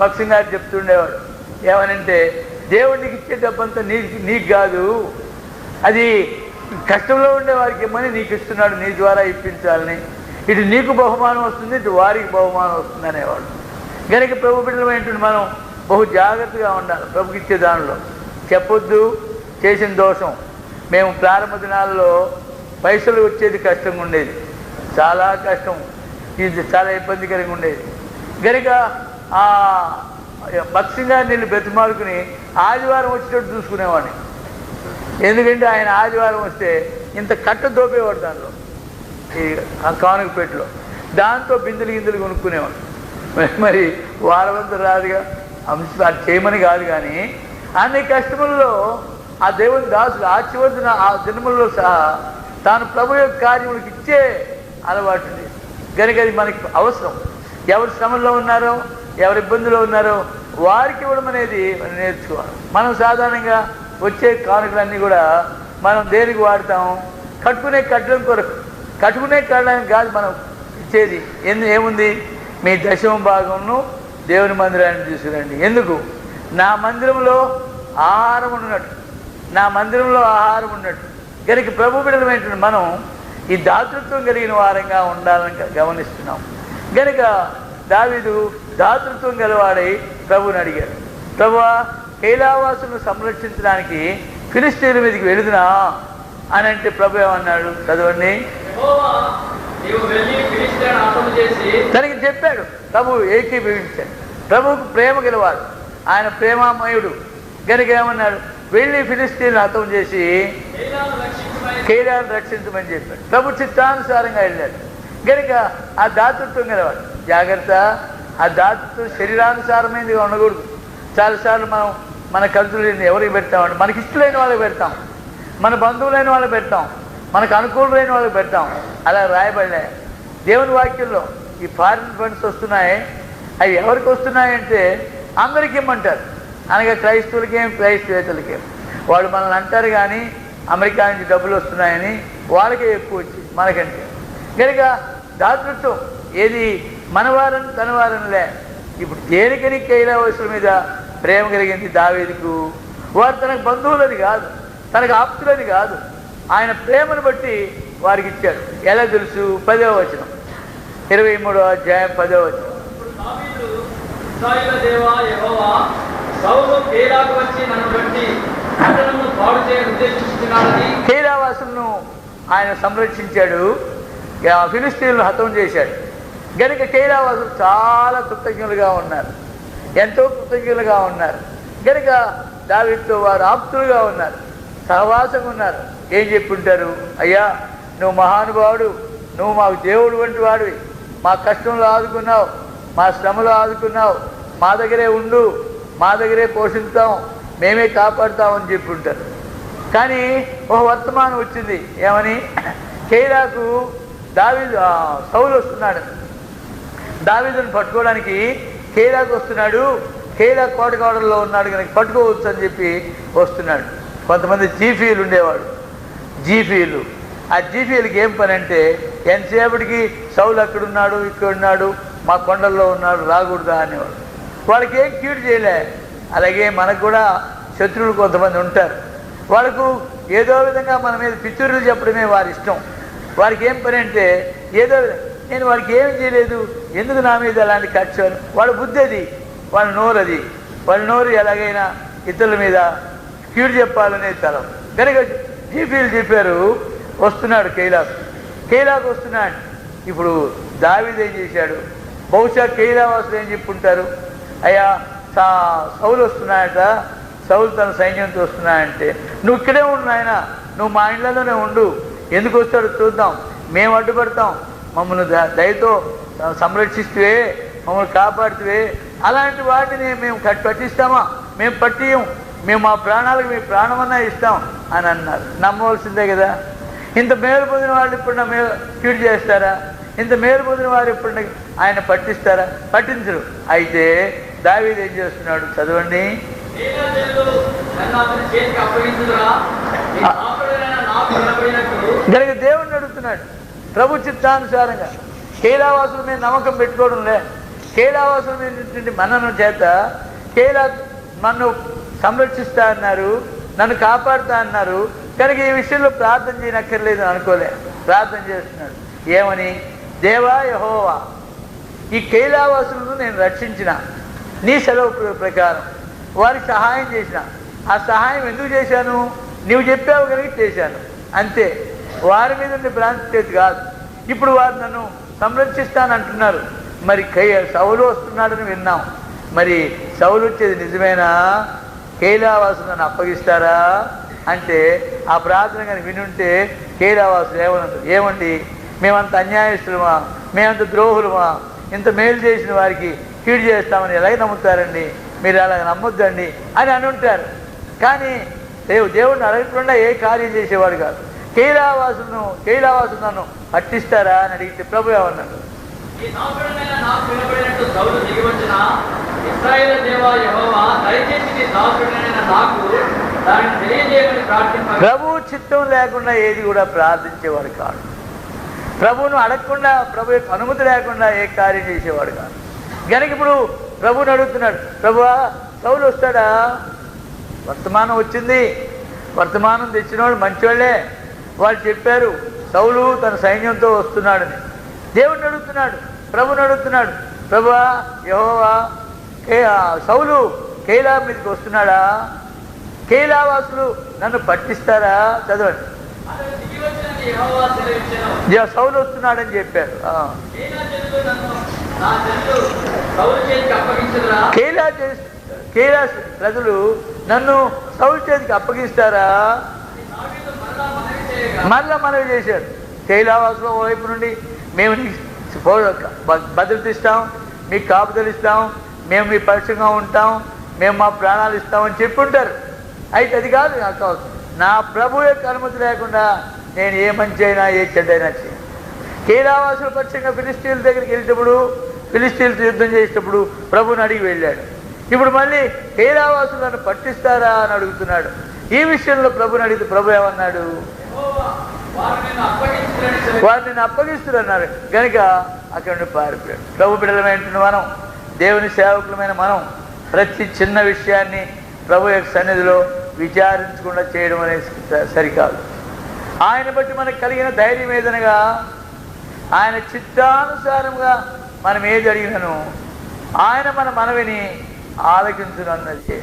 భక్సింగ్ గారు చెప్తుండేవాడు ఏమనంటే, దేవుడికి ఇచ్చే డబ్బంతా నీకు కాదు, అది కష్టంలో ఉండే వారికి ఇమ్మని నీకు ఇస్తున్నాడు, నీ ద్వారా ఇప్పించాలని. ఇటు నీకు బహుమానం వస్తుంది, ఇటు వారికి బహుమానం వస్తుంది అనేవాడు. కనుక ప్రభు బిడ్డలు ఏంటంటే మనం బహు జాగ్రత్తగా ఉండాలి. ప్రభుకి ఇచ్చే దానిలో చెప్పొద్దు చేసిన దోషం. మేము ప్రారంభ దినాల్లో పైసలు వచ్చేది కష్టంగా ఉండేది, చాలా కష్టం, ఇది చాలా ఇబ్బందికరంగా ఉండేది. కనుక ఆ భక్సింగ్ గారిని వెళ్ళి బతిమాలుకుని ఆదివారం వచ్చేటట్టు చూసుకునేవాడిని. ఎందుకంటే ఆయన ఆదివారం వస్తే ఇంత కట్ట దోపేవాడు దానిలో, ఈ కానుకపేటలో. దాంతో బిందులు గిందులు కొనుక్కునేవాడు. మరి వారమంతా రాదుగా, అది చేయమని కాదు, కానీ అన్ని కష్టముల్లో ఆ దేవుని దాసులు ఆ చివరి ఆ దినముల్లో సహా తాను ప్రభు యొక్క కార్యములకు ఇచ్చే అలవాటు ఉంది. కనుక అది మనకి అవసరం. ఎవరు శ్రమంలో ఉన్నారో, ఎవరు ఇబ్బందులో ఉన్నారో వారికి ఇవ్వడం అనేది మనం నేర్చుకోవాలి. మనం సాధారణంగా వచ్చే కానుకలన్నీ కూడా మనం దేనికి వాడతాం? కట్టుకునే కట్టడం కొరకు. కట్టుకునే కట్టడానికి కాదు మనం ఇచ్చేది. ఏముంది? మీ దశమ భాగంను దేవుని మందిరాన్ని తీసుకురండి. ఎందుకు? నా మందిరంలో ఆహారం ఉన్నట్టు, నా మందిరంలో ఆహారం ఉన్నట్టు. కనుక ప్రభు బిడ్డలు ఏంటంటే మనం ఈ దాతృత్వం కలిగిన వారంగా ఉండాలని గమనిస్తున్నాం. కనుక దావీదు దాతృత్వం గలవాడై ప్రభువుని అడిగాడు, ప్రభువా కైలావాసులను సంరక్షించడానికి ఫిలిష్తీయుల మీదకి వెళుదునా అని అంటే ప్రభు ఏమన్నాడు? చదవండి. తనకి చెప్పాడు. ప్రభు ఏకీభవించాడు. ప్రభువుకు ప్రేమ గలవాడు, ఆయన ప్రేమామయుడు. కనుక ఏమన్నాడు? వెళ్ళి ఫిలిష్తీయులను హతం చేసి కైలాను రక్షించమని చెప్పాడు. ప్రభు చిత్తానుసారంగా వెళ్ళాడు. కనుక ఆ దాతృత్వం గలవాడు. జాగ్రత్త, ఆ దాతృత్వం శరీరానుసారమైనదిగా ఉండకూడదు. చాలాసార్లు మనం మన ఖర్చులు ఎవరికి పెడతామంటే మనకి ఇష్టలైన వాళ్ళకి పెడతాం, మన బంధువులైన వాళ్ళకి పెడతాం, మనకు అనుకూలమైన వాళ్ళకి పెడతాం. అలా రాయబడలే దేవుని వాక్యంలో. ఈ ఫారిన్ ఫండ్స్ వస్తున్నాయి, అవి ఎవరికి వస్తున్నాయంటే అందరికీ ఇమ్మంటారు. అనగా క్రైస్తవులకేం క్రైస్తవేతలకేం. వాళ్ళు మనల్ని అంటారు కానీ అమెరికా నుంచి డబ్బులు వస్తున్నాయని వాళ్ళకే ఎక్కువ వచ్చింది మనకంటే. కనుక దాతృత్వం ఏది మనవారని తనవారనిలే. ఇప్పుడు దేనికని కైలావసుల మీద ప్రేమ కలిగింది దావీదుకు. వారు తనకు బంధువులని కాదు, తనకు ఆప్తులని కాదు, ఆయన ప్రేమను బట్టి వారికి ఇచ్చాడు. ఎలా తెలుసు? 10వ వచనం, 23వ అధ్యాయం 10వ వచనం. కైలావాసులను ఆయన సంరక్షించాడు, ఫిలిష్తీయులను హతం చేశాడు. కనుక కైలావాసులు చాలా కృతజ్ఞులుగా ఉన్నారు, ఎంతో కృతజ్ఞులుగా ఉన్నారు. కనుక దావీదుతో వారు ఆప్తులుగా ఉన్నారు, సహవాసంగా ఉన్నారు. ఏం చెప్పుంటారు? అయ్యా నువ్వు మహానుభావుడు, నువ్వు మాకు దేవుడు వంటి వాడివి, మా కష్టంలో ఆదుకున్నావు, మా శ్రమలో ఆదుకున్నావు, మా దగ్గరే ఉండు, మా దగ్గరే పోషిస్తాం, మేమే కాపాడుతామని చెప్పుంటారు. కానీ ఒక వర్తమానం వచ్చింది. ఏమని? కైలాకు సౌలు వస్తున్నాడు, దావీదుని పట్టుకోవడానికి కైలాకు వస్తున్నాడు. కైలా కోటకోడల్లో ఉన్నాడు కనుక పట్టుకోవచ్చు అని చెప్పి వస్తున్నాడు. కొంతమంది జీఫీలు ఉండేవాడు, జీఫీలు. ఆ జీఫీలకి ఏం పని అంటే ఎంతసేపటికి సౌలు అక్కడున్నాడు, ఇక్కడున్నాడు, మా కొండల్లో ఉన్నాడు, రాకూడదా అనేవాడు. వాళ్ళకి ఏం కీడు చేయలే. అలాగే మనకు కూడా శత్రువులు కొంతమంది ఉంటారు. వాళ్ళకు ఏదో విధంగా మన మీద పిచ్చురులు చెప్పడమే వారి ఇష్టం. వారికి ఏం పని అంటే ఏదో నేను వారికి ఏం చేయలేదు, ఎందుకు నా మీద అలాంటి ఖర్చు అని. వాళ్ళ బుద్ధి అది, వాళ్ళ నోరు అది. వాళ్ళ నోరు ఎలాగైనా ఇతరుల మీద కీడు చెప్పాలనే తలం. కనుక జీపీలు చెప్పారు, వస్తున్నాడు కైలాకు వస్తున్నాడు. ఇప్పుడు దావీదు ఏం చేశాడు? బహుశా కైలావాసులు ఏం చెప్పుంటారు? అయ్యా సౌలు వస్తున్నాయట, సౌలు తన సైన్యంతో వస్తున్నాయంటే నువ్వు ఇక్కడే ఉండు నాయన, నువ్వు మా ఇళ్లలోనే ఉండు, ఎందుకు వస్తాడో చూద్దాం, మేము అడ్డుపడతాం, మమ్మల్ని దయతో సంరక్షిస్తువే, మమ్మల్ని కాపాడుతువే, అలాంటి వాటిని మేము పట్టిస్తామా? మేము పట్టియం, మేము మా ప్రాణాలకు మీ ప్రాణమన్నా ఇస్తాం అని అన్నారు. నమ్మవలసిందే కదా. ఇంత మేలు పొందిన వాళ్ళు ఇప్పుడు మేలు కీడు చేస్తారా? ఇంత మేలు పొందిన వారు ఇప్పుడు ఆయన పట్టిస్తారా? పట్టించరు. అయితే దావీదు ఏం చేస్తున్నాడు? చదవండి. గనక దేవుణ్ణి అడుగుతున్నాడు ప్రభు చిత్తానుసారంగా. కైలావాసుల మీద నమ్మకం పెట్టుకోవడం లే, కైలావాసుల మీద మనను చేత కైలా నన్ను సంరక్షిస్తా అన్నారు, నన్ను కాపాడుతా అన్నారు కనుక ఈ విషయంలో ప్రార్థన చేయనక్కర్లేదు అనుకోలే. ప్రార్థన చేస్తున్నాడు ఏమని? దేవా యెహోవా, ఈ కైలావాసులను నేను రక్షించిన నీ సెలవు ప్రకారం వారికి సహాయం చేసిన. ఆ సహాయం ఎందుకు చేశాను? నువ్వు చెప్పావు కనుక చేశాను అంతే. వారి మీద ఉండే భ్రాంతి కాదు. ఇప్పుడు వారు నన్ను సంరక్షిస్తానంటున్నారు. మరి సౌలు వస్తున్నాడని విన్నాం. మరి సౌలు వచ్చేది నిజమేనా? కైలావాసులు నన్ను అప్పగిస్తారా అంటే ఆ ప్రార్థన కానీ వినుంటే కైలావాసులు ఏమండి మేమంత అన్యాయస్తులమా, మేమంత ద్రోహులమా, ఇంత మేలు చేసిన వారికి కీడు చేస్తామని ఎలాగ నమ్ముతారండి, మీరు అలాగ నమ్మొద్దండి అని అనుంటారు. కానీ దేవుడిని అడగకుండా ఏ కార్యం చేసేవాడు కాదు. కైలావాసులు నన్ను పట్టిస్తారా అని అడిగితే ప్రభు ఏమన్నాడు? ప్రభు చిత్తం లేకుండా ఏది కూడా ప్రార్థించేవాడు కాదు. ప్రభువును అడగకుండా, ప్రభు యొక్క అనుమతి లేకుండా ఏ కార్యం చేసేవాడు కాదు. కనుక ఇప్పుడు ప్రభువుని అడుగుతున్నాడు, ప్రభువా సౌలు వస్తాడా? వర్తమానం వచ్చింది, వర్తమానం తెచ్చిన వాళ్ళు మంచివాళ్ళే. వాళ్ళు చెప్పారు సౌలు తన సైన్యంతో వస్తున్నాడని. దేవుడిని అడుగుతున్నాడు, ప్రభుని అడుగుతున్నాడు, ప్రభువా యెహోవా సౌలు కైలా మీదకి వస్తున్నాడా? కైలావాసులు నన్ను పట్టిస్తారా? చదవండి. సౌలు వస్తున్నాడని చెప్పారు. కైలా ప్రజలు నన్ను సౌలు చేతికి అప్పగిస్తారా? మరలా మనవి చేశారు. కైలావాసుల వైపు నుండి మేము భద్రత ఇస్తాం, మీకు కాపుదలు ఇస్తాం, మేము మీ పక్షంగా ఉంటాం, మేము మా ప్రాణాలు ఇస్తామని చెప్పుంటారు. అయితే అది కాదు నాకు అవసరం. నా ప్రభు యొక్క అనుమతి లేకుండా నేను ఏ మంచి అయినా ఏ చెడ్డైనా చేయను. కైలావాసుల పక్షంగా ఫిలిస్తీన్ల దగ్గరికి వెళ్ళేటప్పుడు, ఫిలిస్తీన్లతో యుద్ధం చేసేటప్పుడు ప్రభుని అడిగి వెళ్ళాడు. ఇప్పుడు మళ్ళీ కైలావాసులను పట్టిస్తారా అని అడుగుతున్నాడు. ఈ విషయంలో ప్రభుని అడిగితే ప్రభు ఏమన్నాడు? వారిని అప్పగిస్తున్నారు కనుక అక్కడ నుండి పారిపోయాడు. ప్రభు బిడ్డలమైనటువంటి మనం, దేవుని సేవకులమైన మనం ప్రతి చిన్న విషయాన్ని ప్రభు యొక్క సన్నిధిలో విచారించకుండా చేయడం అనేది సరికాదు. ఆయన బట్టి మనకు కలిగిన ధైర్యం ఏదనగా ఆయన చిత్తానుసారంగా మనం ఏది అడిగినను ఆయన మన మనవిని ఆలకించునన్నది.